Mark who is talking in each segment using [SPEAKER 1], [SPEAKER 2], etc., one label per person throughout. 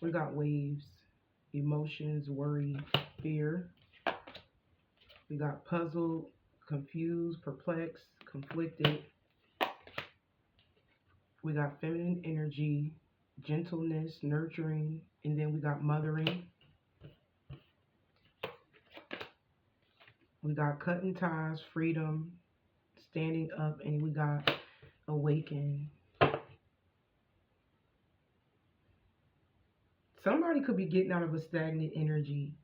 [SPEAKER 1] We got waves, emotions, worry, fear. We got puzzled, confused, perplexed, conflicted. We got feminine energy, gentleness, nurturing, and then we got mothering. We got cutting ties, freedom, standing up, and we got awaken. Somebody could be getting out of a stagnant energy.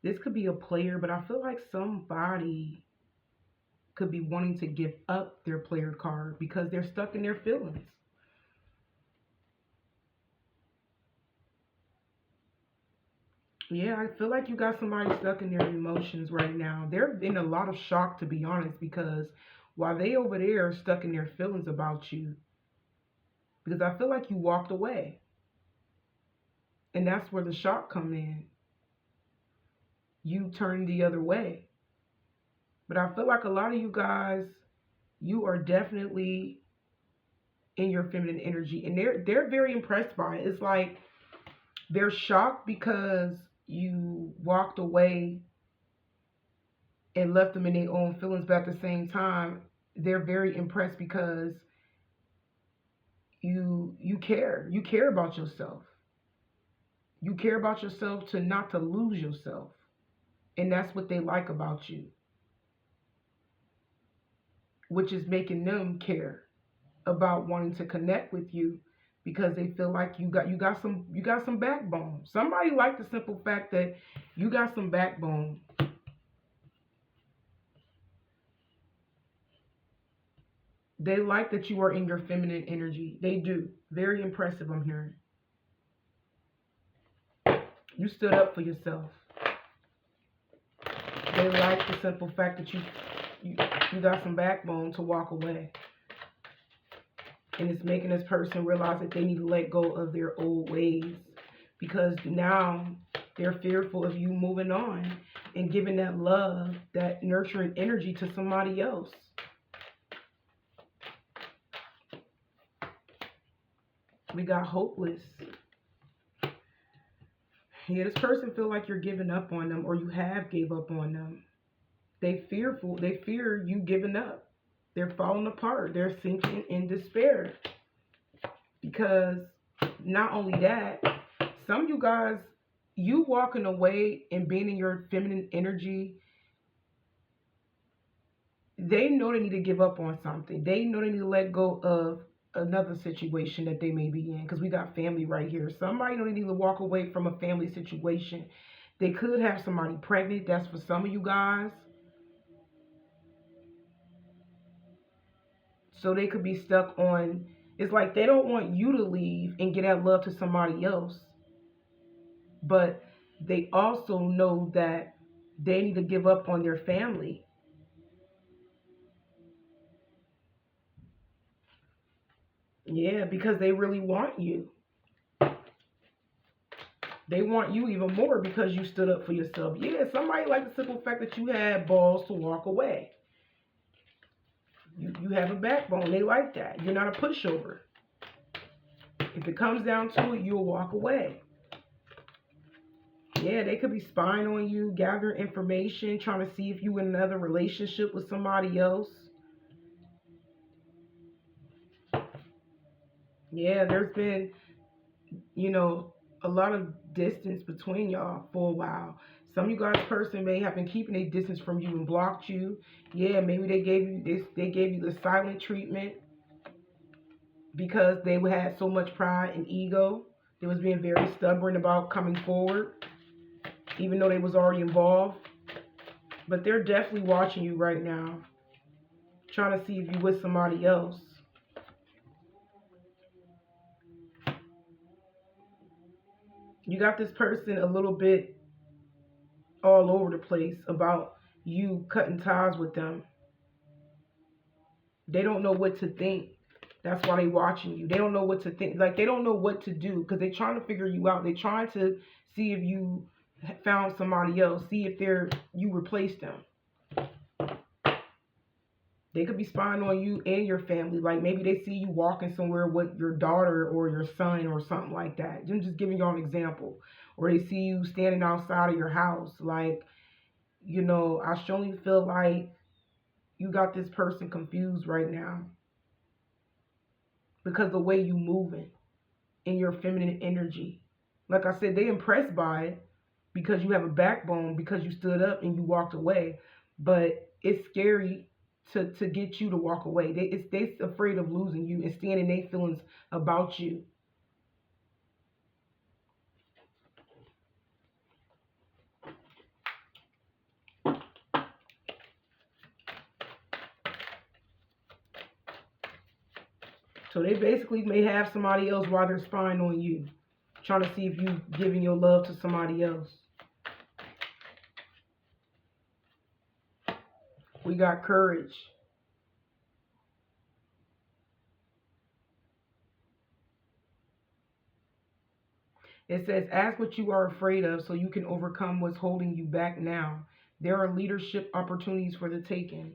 [SPEAKER 1] This could be a player, but I feel like somebody could be wanting to give up their player card because they're stuck in their feelings. Yeah, I feel like you got somebody stuck in their emotions right now. They're in a lot of shock, to be honest, because while they over there are stuck in their feelings about you, because I feel like you walked away, and that's where the shock come in. You turned the other way. But I feel like a lot of you guys, you are definitely in your feminine energy, and they're very impressed by it. It's like they're shocked because you walked away and left them in their own feelings, but at the same time, they're very impressed because you care. You care about yourself. You care about yourself to not to lose yourself. And that's what they like about you, which is making them care about wanting to connect with you because they feel like you got some backbone. Somebody like the simple fact that you got some backbone. They like that you are in your feminine energy. They do. Very impressive, I'm hearing. You stood up for yourself. They like the simple fact that you, you got some backbone to walk away. And it's making this person realize that they need to let go of their old ways because now they're fearful of you moving on and giving that love, that nurturing energy to somebody else. We got hopeless. Yeah, this person feel like you're giving up on them or you have gave up on them. They fearful. They fear you giving up. They're falling apart. They're sinking in despair. Because not only that, some of you guys, you walking away and being in your feminine energy, they know they need to give up on something. They know they need to let go of another situation that they may be in. Because we got family right here. Somebody know they need to walk away from a family situation. They could have somebody pregnant. That's for some of you guys. So they could be stuck on, it's like they don't want you to leave and get that love to somebody else. But they also know that they need to give up on their family. Yeah, because they really want you. They want you even more because you stood up for yourself. Yeah, somebody like the simple fact that you had balls to walk away. You have a backbone. They like that. You're not a pushover. If it comes down to it, you'll walk away. Yeah, they could be spying on you, gathering information, trying to see if you in another relationship with somebody else. Yeah, there's been, you know, a lot of distance between y'all for a while. Some of you guys person may have been keeping a distance from you and blocked you. Yeah, maybe they gave you this, they gave you the silent treatment because they had so much pride and ego. They was being very stubborn about coming forward, even though they was already involved. But they're definitely watching you right now, trying to see if you with somebody else. You got this person a little bit all over the place about you cutting ties with them. They don't know what to think. That's why they watching you. They don't know what to think. Like they don't know what to do because they're trying to figure you out. They're trying to see if you found somebody else. See if you replaced them. They could be spying on you and your family. Like maybe they see you walking somewhere with your daughter or your son or something like that. I'm just giving y'all an example. Or they see you standing outside of your house. Like, I strongly feel like you got this person confused right now because the way you moving in your feminine energy. Like I said, they impressed by it because you have a backbone, because you stood up and you walked away. But it's scary to get you to walk away. They afraid of losing you and standing their feelings about you. So they basically may have somebody else while they're spying on you, trying to see if you giving your love to somebody else. We got courage. It says, ask what you are afraid of so you can overcome what's holding you back now. There are leadership opportunities for the taking.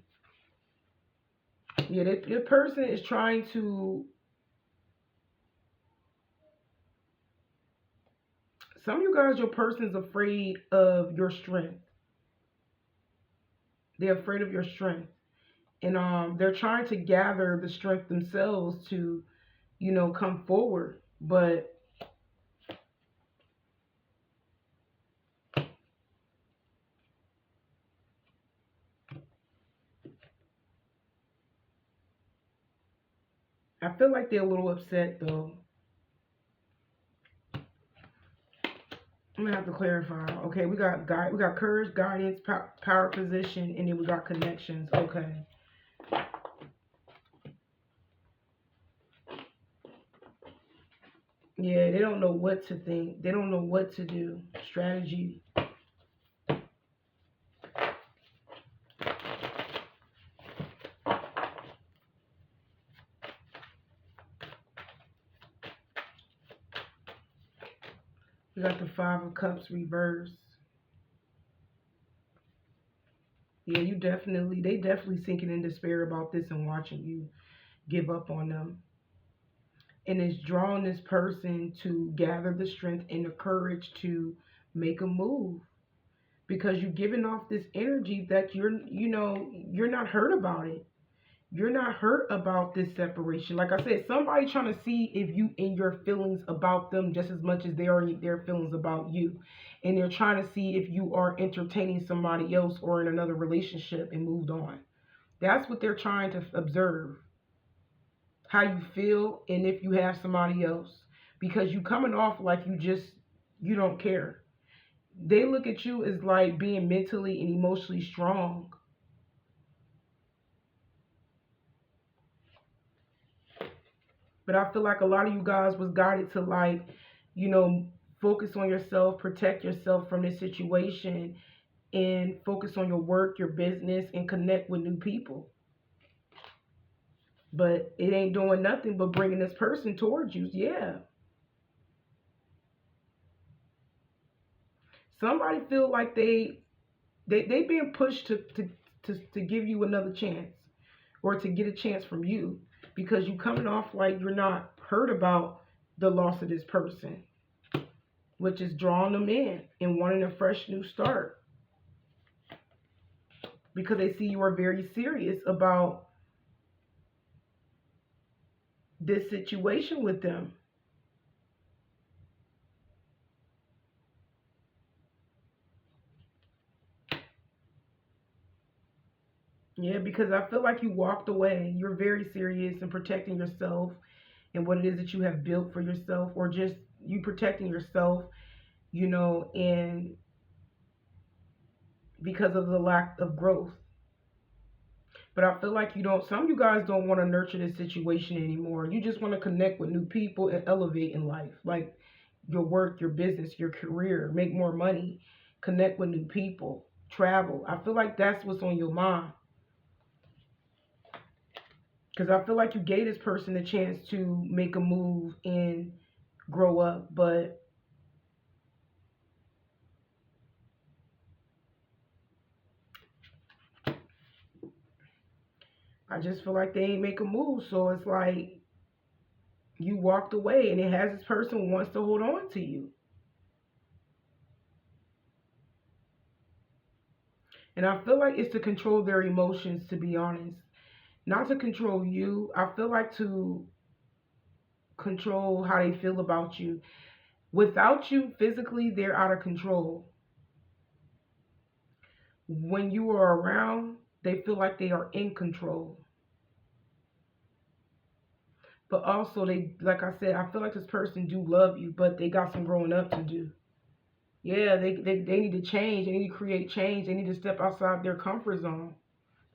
[SPEAKER 1] Yeah, the person is trying to. Some of you guys, your person's afraid of your strength. They're afraid of your strength. And they're trying to gather the strength themselves to, come forward. But I feel like they're a little upset though. I'm gonna have to clarify. Okay, we got courage, guidance, power, position, and then we got connections. Okay. Yeah, they don't know what to think. They don't know what to do. Strategy. We got the Five of Cups reverse. Yeah, they definitely sinking in despair about this and watching you give up on them. And it's drawing this person to gather the strength and the courage to make a move. Because you're giving off this energy that you're not hurt about it. You're not hurt about this separation. Like I said, somebody trying to see if you in your feelings about them just as much as they are in their feelings about you. And they're trying to see if you are entertaining somebody else or in another relationship and moved on. That's what they're trying to observe. How you feel and if you have somebody else. Because you coming off like you don't care. They look at you as like being mentally and emotionally strong. But I feel like a lot of you guys was guided to like, focus on yourself, protect yourself from this situation, and focus on your work, your business, and connect with new people. But it ain't doing nothing but bringing this person towards you. Yeah. Somebody feel like they being pushed to give you another chance or to get a chance from you because you coming off like you're not hurt about the loss of this person, which is drawing them in and wanting a fresh new start because they see you are very serious about this situation with them. Yeah, because I feel like you walked away. You're very serious in protecting yourself and what it is that you have built for yourself, or just you protecting yourself, and because of the lack of growth. But I feel like some of you guys don't want to nurture this situation anymore. You just want to connect with new people and elevate in life. Like your work, your business, your career, make more money, connect with new people, travel. I feel like that's what's on your mind. Because I feel like you gave this person a chance to make a move and grow up. But I just feel like they ain't make a move. So it's like you walked away and it has this person wants to hold on to you. And I feel like it's to control their emotions, to be honest. Not to control you. I feel like to control how they feel about you. Without you physically, they're out of control. When you are around, they feel like they are in control. But also, they, like I said, I feel like this person do love you, but they got some growing up to do. Yeah, they need to change. They need to create change. They need to step outside their comfort zone.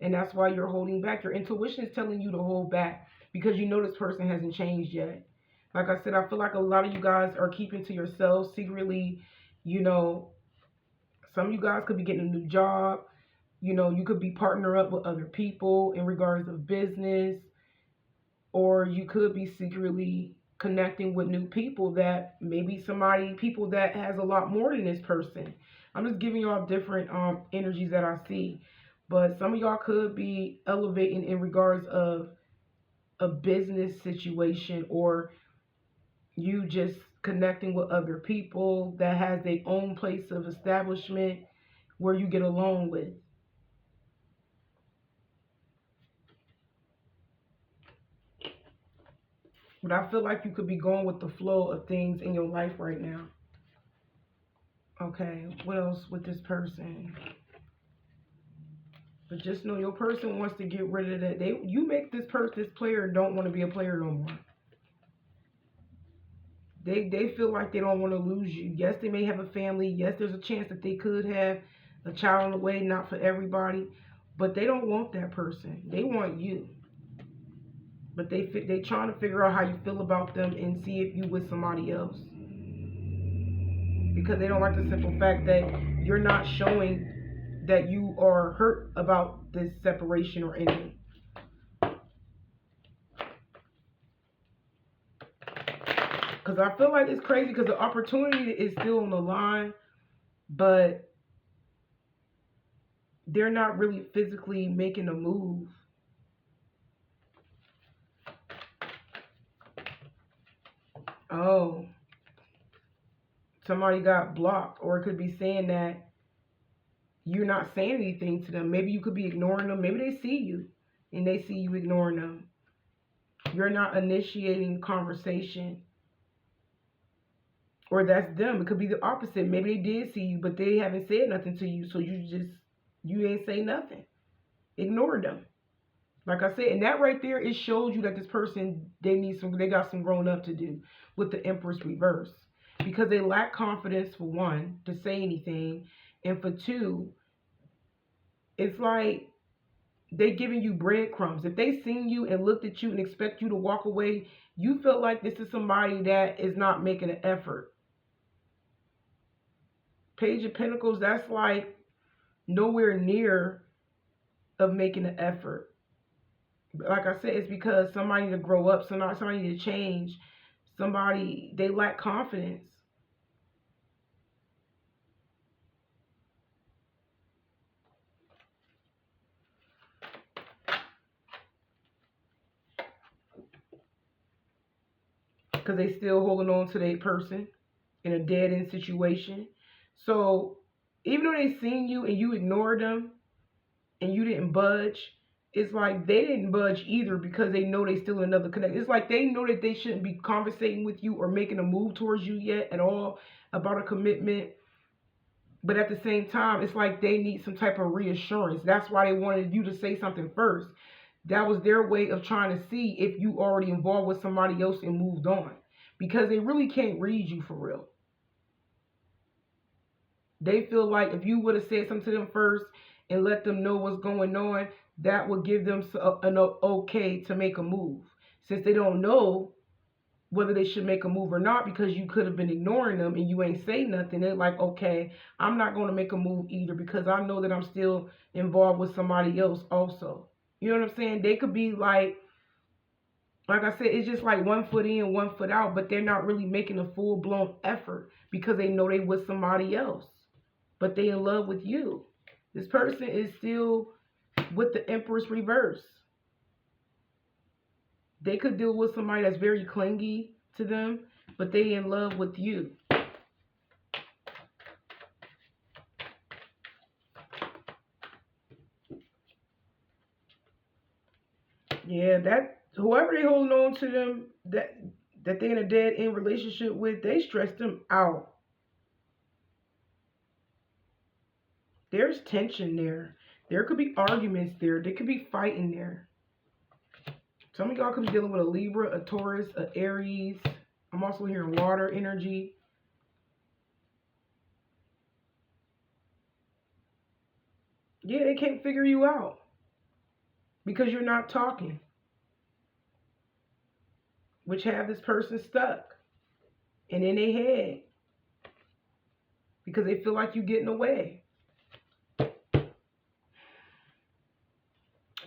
[SPEAKER 1] And that's why you're holding back. Your intuition is telling you to hold back because you know this person hasn't changed yet. Like I said, I feel like a lot of you guys are keeping to yourselves secretly. You know, some of you guys could be getting a new job. You know, you could be partner up with other people in regards of business, or you could be secretly connecting with new people that maybe people that has a lot more than this person. I'm just giving y'all different energies that I see. But some of y'all could be elevating in regards of a business situation, or you just connecting with other people that has their own place of establishment where you get along with. But I feel like you could be going with the flow of things in your life right now. Okay, what else with this person? But just know your person wants to get rid of that. You make this player don't want to be a player no more. They feel like they don't want to lose you. Yes, they may have a family. Yes, there's a chance that they could have a child on the way, not for everybody. But they don't want that person. They want you. But they trying to figure out how you feel about them and see if you with somebody else. Because they don't like the simple fact that you're not showing that you are hurt about this separation or anything. Because I feel like it's crazy because the opportunity is still on the line, but they're not really physically making a move. Oh, somebody got blocked, or it could be saying that you're not saying anything to them. Maybe you could be ignoring them. Maybe they see you and they see you ignoring them. You're not initiating conversation. Or that's them. It could be the opposite. Maybe they did see you, but they haven't said nothing to you. So you ain't say nothing. Ignore them. Like I said, and that right there, it shows you that this person, they got some growing up to do with the Empress reverse. Because they lack confidence, for one, to say anything. And for two, it's like they giving you breadcrumbs. If they seen you and looked at you and expect you to walk away, you feel like this is somebody that is not making an effort. Page of Pentacles, that's like nowhere near of making an effort. Like I said, it's because somebody need to grow up, somebody need to change. They lack confidence. Because they still holding on to their person in a dead-end situation. So even though they seen you and you ignored them and you didn't budge, it's like they didn't budge either because they know they still in another connect. It's like they know that they shouldn't be conversating with you or making a move towards you yet at all about a commitment. But at the same time, it's like they need some type of reassurance. That's why they wanted you to say something first. That was their way of trying to see if you already involved with somebody else and moved on. Because they really can't read you for real. They feel like if you would have said something to them first and let them know what's going on, that would give them an okay to make a move. Since they don't know whether they should make a move or not because you could have been ignoring them and you ain't say nothing, they're like, okay, I'm not going to make a move either because I know that I'm still involved with somebody else also. You know what I'm saying? They could be like I said, it's just like 1 foot in, 1 foot out, but they're not really making a full-blown effort because they know they with somebody else. But they in love with you. This person is still with the Empress reverse. They could deal with somebody that's very clingy to them, but they in love with you. Yeah, that whoever they holding on to them, that they in a dead end relationship with, they stress them out. There's tension there. There could be arguments there. There could be fighting there. Some of y'all could be dealing with a Libra, a Taurus, a Aries. I'm also hearing water energy. Yeah, they can't figure you out because you're not talking, which have this person stuck and in their head because they feel like you're getting away.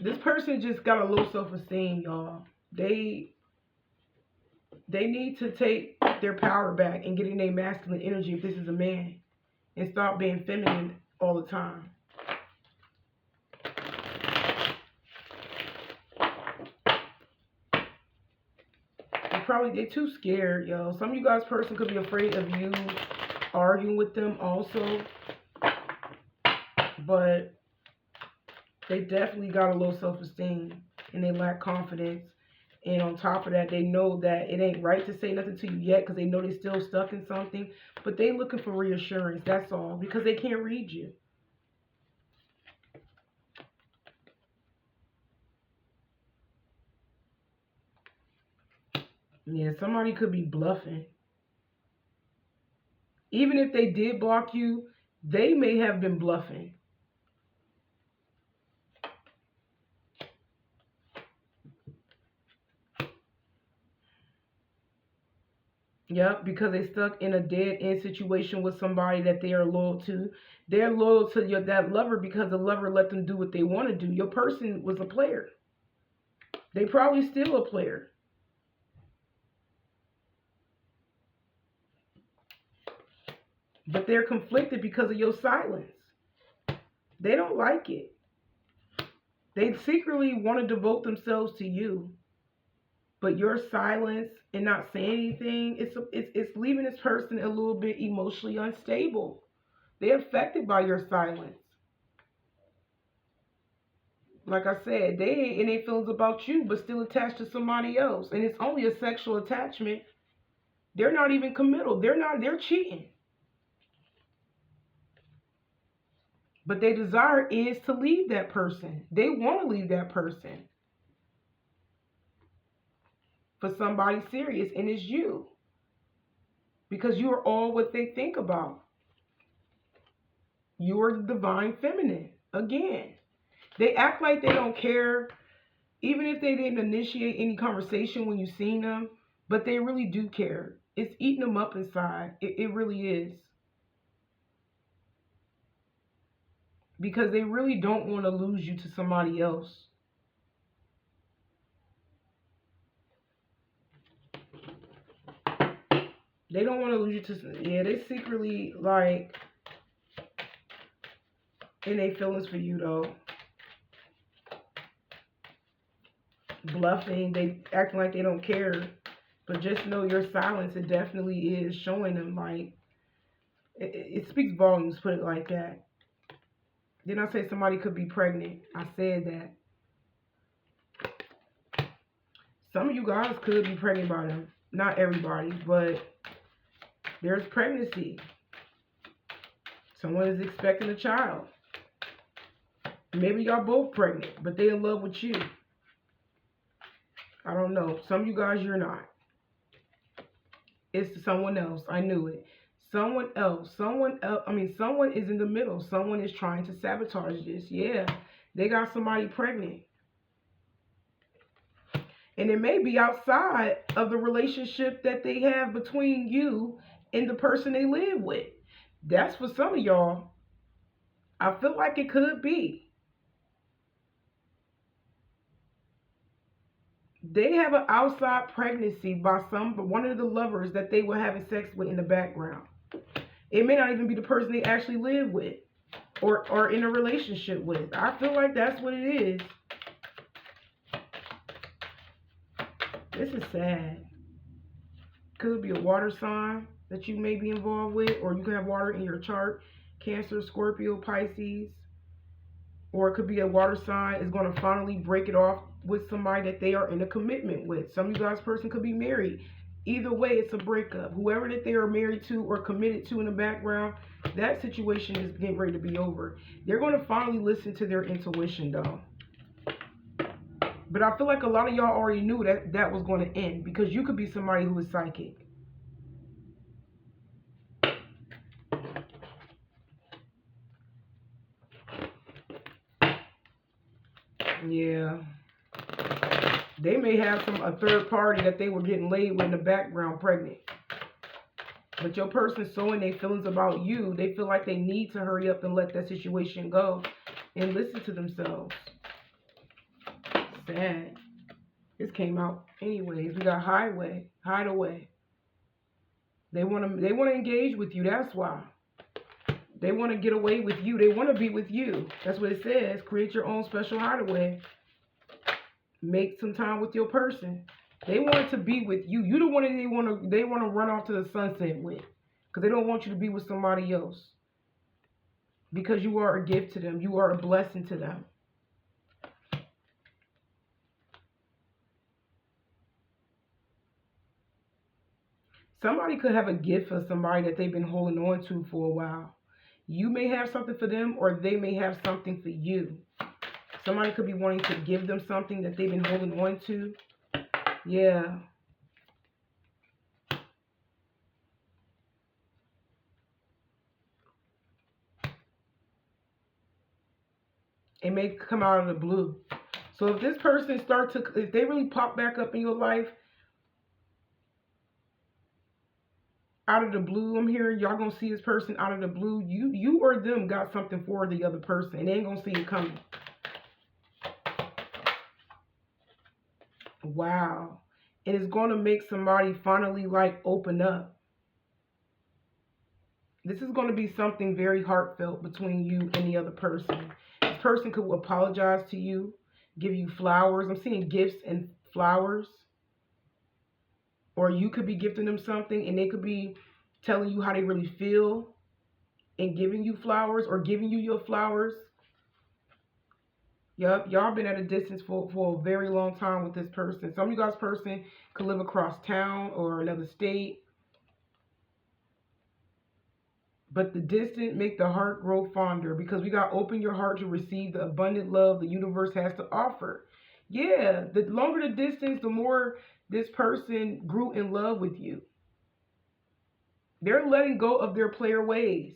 [SPEAKER 1] This person just got a low self-esteem, y'all. They need to take their power back and get in their masculine energy if this is a man and stop being feminine all the time. They're too scared, yo. Some of you guys' person could be afraid of you arguing with them also. But they definitely got a low self-esteem and they lack confidence. And on top of that, they know that it ain't right to say nothing to you yet because they know they're still stuck in something. But they looking for reassurance, that's all, because they can't read you. Yeah, somebody could be bluffing. Even if they did block you, they may have been bluffing. Yep, because they stuck in a dead end situation with somebody that they are loyal to. They're loyal to that lover because the lover let them do what they want to do. Your person was a player. They probably still a player. But they're conflicted because of your silence. They don't like it. They secretly want to devote themselves to you. But your silence and not saying anything, it's leaving this person a little bit emotionally unstable. They're affected by your silence. Like I said, they ain't in their feelings about you, but still attached to somebody else. And it's only a sexual attachment. They're not even committal. They're cheating. But their desire is to leave that person. They want to leave that person for somebody serious, and it's you. Because you are all what they think about. You are the divine feminine. Again, they act like they don't care, even if they didn't initiate any conversation when you seen them, but they really do care. It's eating them up inside. It really is. Because they really don't want to lose you to somebody else. They don't want to lose you to, yeah, they secretly like in their feelings for you though. Bluffing, they acting like they don't care. But just know your silence, it definitely is showing them like, it speaks volumes, put it like that. Didn't I say somebody could be pregnant? I said that. Some of you guys could be pregnant by them. Not everybody, but there's pregnancy. Someone is expecting a child. Maybe y'all both pregnant, but they in love with you. I don't know. Some of you guys, you're not. It's someone else. I knew it. Someone else. Someone is in the middle. Someone is trying to sabotage this. Yeah, they got somebody pregnant. And it may be outside of the relationship that they have between you and the person they live with. That's for some of y'all. I feel like it could be. They have an outside pregnancy by one of the lovers that they were having sex with in the background. It may not even be the person they actually live with or in a relationship with. I feel like that's what it is. This is sad. Could be a water sign that you may be involved with, or you can have water in your chart. Cancer, Scorpio, Pisces. Or it could be a water sign is going to finally break it off with somebody that they are in a commitment with. Some of you guys' person could be married. Either way, it's a breakup. Whoever that they are married to or committed to in the background, that situation is getting ready to be over. They're going to finally listen to their intuition, though. But I feel like a lot of y'all already knew that that was going to end, because you could be somebody who is psychic. Yeah. They may have a third party that they were getting laid with in the background pregnant. But your person's so in their feelings about you, they feel like they need to hurry up and let that situation go and listen to themselves. Sad. This came out anyways. We got highway, hideaway. They want to engage with you. That's why. They want to get away with you. They want to be with you. That's what it says. Create your own special hideaway. Make some time with your person. They want to be with you. You the one that they want to run off to the sunset with, because they don't want you to be with somebody else. Because you are a gift to them. You are a blessing to them. Somebody could have a gift for somebody that they've been holding on to for a while. You may have something for them, or they may have something for you. Somebody could be wanting to give them something that they've been holding on to. Yeah. It may come out of the blue. So if this person if they really pop back up in your life out of the blue, I'm hearing y'all gonna see this person out of the blue. You or them got something for the other person, and they ain't gonna see it coming. Wow. And it's gonna make somebody finally like open up. This is gonna be something very heartfelt between you and the other person. This person could apologize to you, give you flowers. I'm seeing gifts and flowers. Or you could be gifting them something, and they could be telling you how they really feel and giving you flowers, or giving you your flowers. Yup, y'all been at a distance for a very long time with this person. Some of you guys' person could live across town or another state. But the distance make the heart grow fonder, because we got to open your heart to receive the abundant love the universe has to offer. Yeah, the longer the distance, the more this person grew in love with you. They're letting go of their player ways.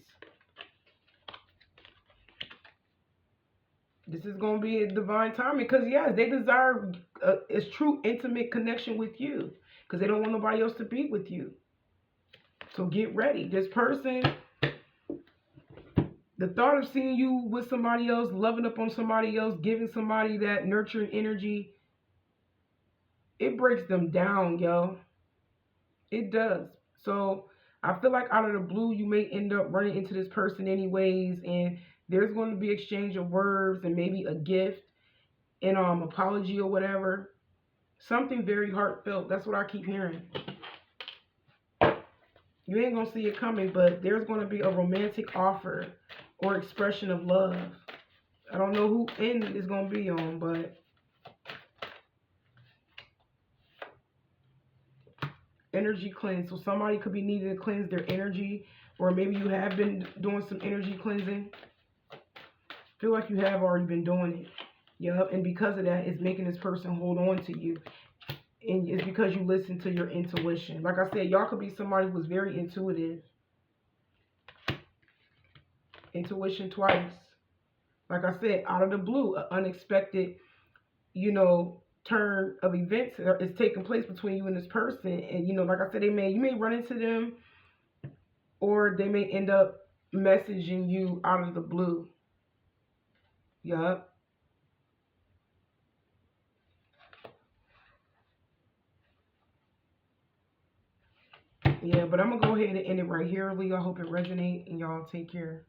[SPEAKER 1] This is going to be a divine timing, because, yes, they desire a true intimate connection with you, because they don't want nobody else to be with you. So get ready. This person, the thought of seeing you with somebody else, loving up on somebody else, giving somebody that nurturing energy, it breaks them down, yo. It does. So I feel like out of the blue, you may end up running into this person anyways, and there's going to be exchange of words and maybe a gift and apology or whatever. Something very heartfelt. That's what I keep hearing. You ain't going to see it coming, but there's going to be a romantic offer or expression of love. I don't know who end is going to be on, but energy cleanse. So somebody could be needing to cleanse their energy, or maybe you have been doing some energy cleansing. Feel like you have already been doing it. Yep. And because of that, it's making this person hold on to you. And it's because you listen to your intuition. Like I said, y'all could be somebody who's very intuitive. Intuition twice. Like I said, out of the blue, an unexpected, turn of events is taking place between you and this person. And, like I said, you may run into them, or they may end up messaging you out of the blue. Yup. Yeah, but I'm going to go ahead and end it right here, Leo. I hope it resonates, and y'all take care.